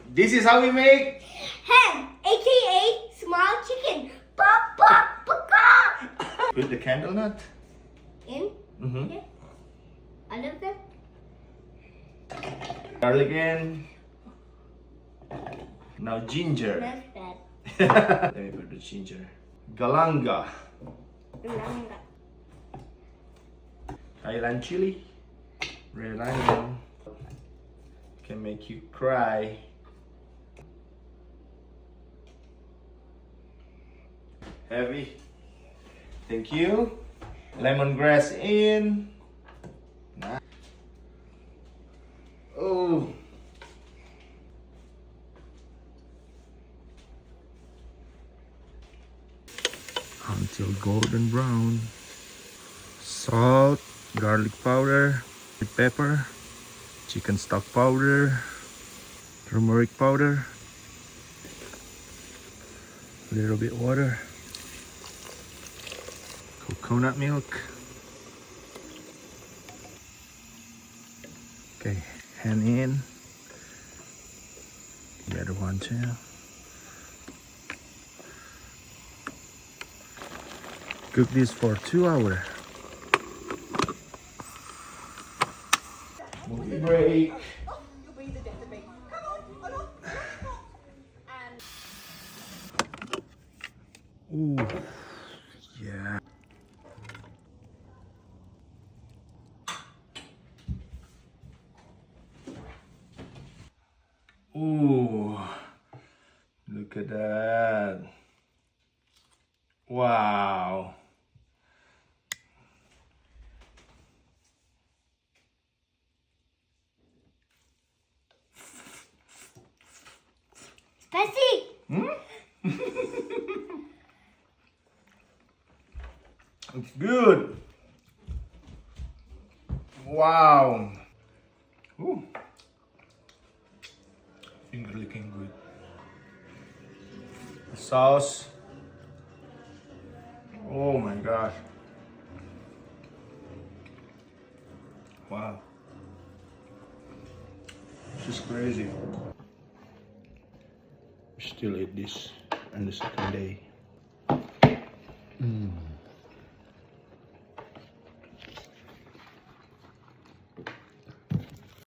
This is how we make Hen, aka small chicken. Pop, pop, pop. Put the candle nut. In? Mm-hmm. Okay. All of them? Garlic in. Now ginger. That's bad. Let me put the ginger. Galanga. Langa. Thailand chili. Red onion. Can make you cry. Heavy. Thank you. Lemongrass in. Oh. Until golden brown. Salt, garlic powder, red pepper, chicken stock powder, turmeric powder, a little bit water, coconut milk. Okay, hand in. The other one too. Cook this for 2 hours. Movie break. Ooh, yeah. Ooh, look at that. Wow. Spicy. It's good. Wow. Ooh. Finger licking good. The sauce. Oh my gosh. Wow. This is crazy. We still eat this on the second day.